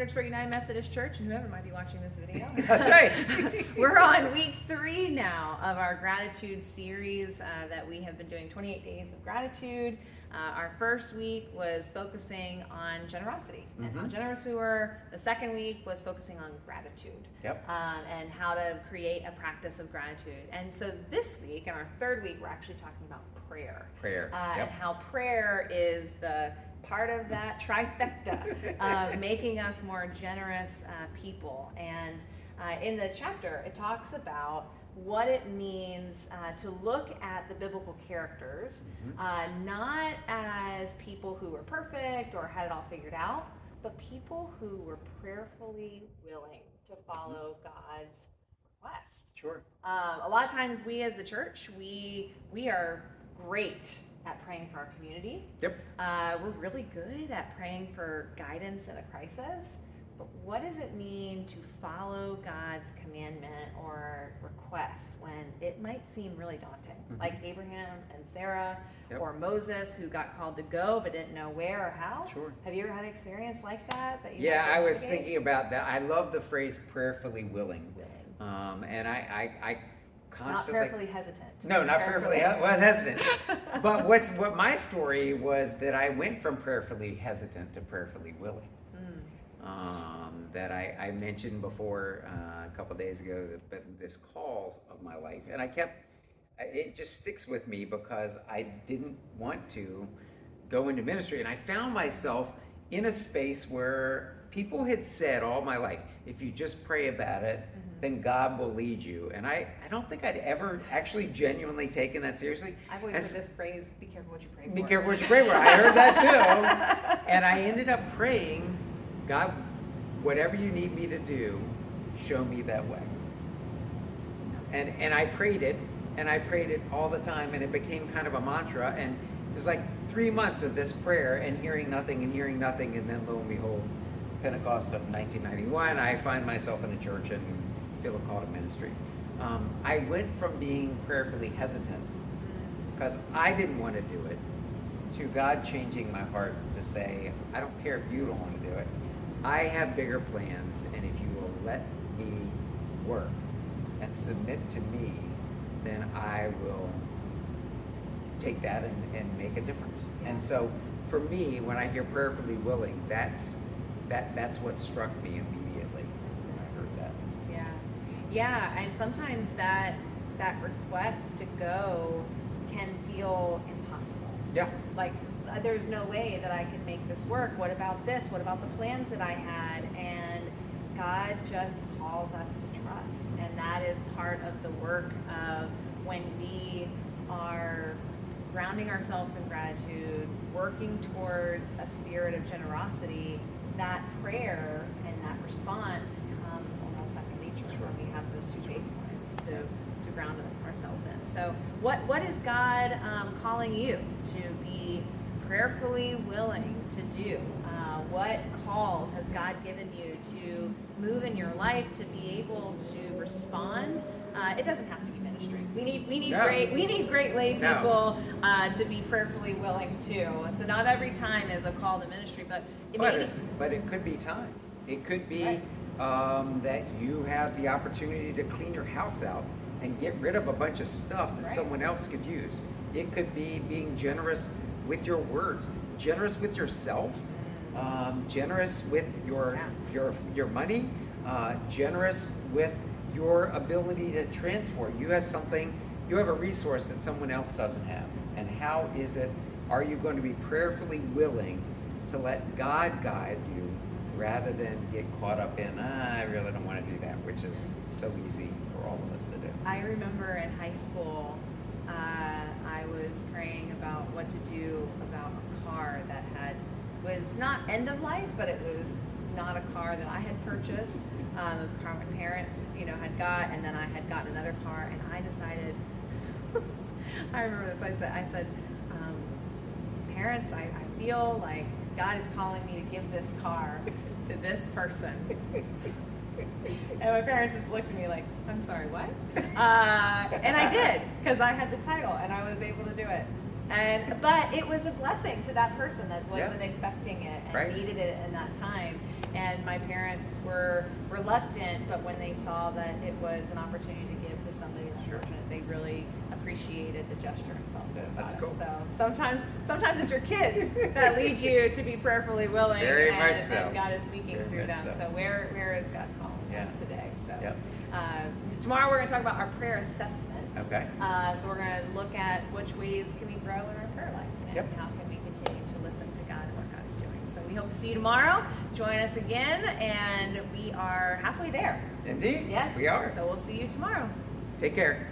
Fredericksburg United Methodist Church, and whoever might be watching this video. That's right. We're on week 3 now of our gratitude series that we have been doing 28 days of gratitude. Our first week was focusing on generosity and how generous we were. The second week was focusing on gratitude and how to create a practice of gratitude. And so this week, in our third week, we're actually talking about prayer. And how prayer is the part of that trifecta of making us more generous people. And in the chapter, it talks about what it means to look at the biblical characters, not as people who were perfect or had it all figured out, but people who were prayerfully willing to follow God's requests. Sure. A lot of times we as the church, we are great at praying for our community. We're really good at praying for guidance in a crisis. But what does it mean to follow God's commandment or request when it might seem really daunting? Like Abraham and Sarah, or Moses, who got called to go but didn't know where or how. Sure. Have you ever had an experience like that? I was thinking about that. I love the phrase prayerfully willing. And I constantly... Not prayerfully hesitant. No, not prayerfully hesitant. But what my story was that I went from prayerfully hesitant to prayerfully willing. That I mentioned before a couple of days ago, this call of my life. And it just sticks with me because I didn't want to go into ministry. And I found myself in a space where people had said all my life, if you just pray about it, then God will lead you. And I don't think I'd ever actually genuinely taken that seriously. I've always heard this phrase, be careful what you pray for. Be careful what you pray for. I heard that too. And I ended up praying, God, whatever you need me to do, show me that way. And I prayed it, and I prayed it all the time, and it became kind of a mantra. And it was like 3 months of this prayer and hearing nothing, and then lo and behold, Pentecost of 1991, I find myself in a church and feel a call to ministry. I went from being prayerfully hesitant, because I didn't want to do it, to God changing my heart to say, I don't care if you don't want to do it. I have bigger plans, and if you will let me work and submit to me, then I will take that and make a difference. And so for me, when I hear prayerfully willing, that's what struck me immediately when I heard that. Yeah, and sometimes that request to go can feel impossible. Like, there's no way that I can make this work. What about this? What about the plans that I had? And God just calls us to trust. And that is part of the work of when we are grounding ourselves in gratitude, working towards a spirit of generosity, that prayer and that response comes almost second nature when we have those two baselines to ground ourselves in. So what is God calling you to be prayerfully willing to do? What calls has God given you to move in your life, to be able to respond? It doesn't have to be ministry. We need great lay people to be prayerfully willing too. So not every time is a call to ministry, but it could be time. It could be that you have the opportunity to clean your house out and get rid of a bunch of stuff that someone else could use. It could be being generous with your words, generous with yourself, generous with your money, generous with your ability to transport. You have a resource that someone else doesn't have. And how are you going to be prayerfully willing to let God guide you rather than get caught up in, I really don't want to do that, which is so easy for all of us to do. I remember in high school, I was praying about what to do about a car that was not end of life, but it was not a car that I had purchased. It was a car my parents, had got, and then I had gotten another car, and I decided, I remember this, I said, parents, I feel like God is calling me to give this car to this person. And my parents just looked at me like, I'm sorry, what? And I did, because I had the title and I was able to do it. But it was a blessing to that person that wasn't expecting it and needed it in that time. And my parents were reluctant, but when they saw that it was an opportunity to give to somebody less fortunate, they really appreciated the gesture and felt good about That's it. cool. So sometimes it's your kids that lead you to be prayerfully willing. Very much so. And God is speaking Very through them. so. So where is God calling us today? So Yep. tomorrow we're going to talk about our prayer assessment. Okay. So we're going to look at which ways can we grow in our prayer life and how can we continue to listen to God and what God's doing. So we hope to see you tomorrow. Join us again, and we are halfway there. Indeed. Yes. We are. So we'll see you tomorrow. Take care.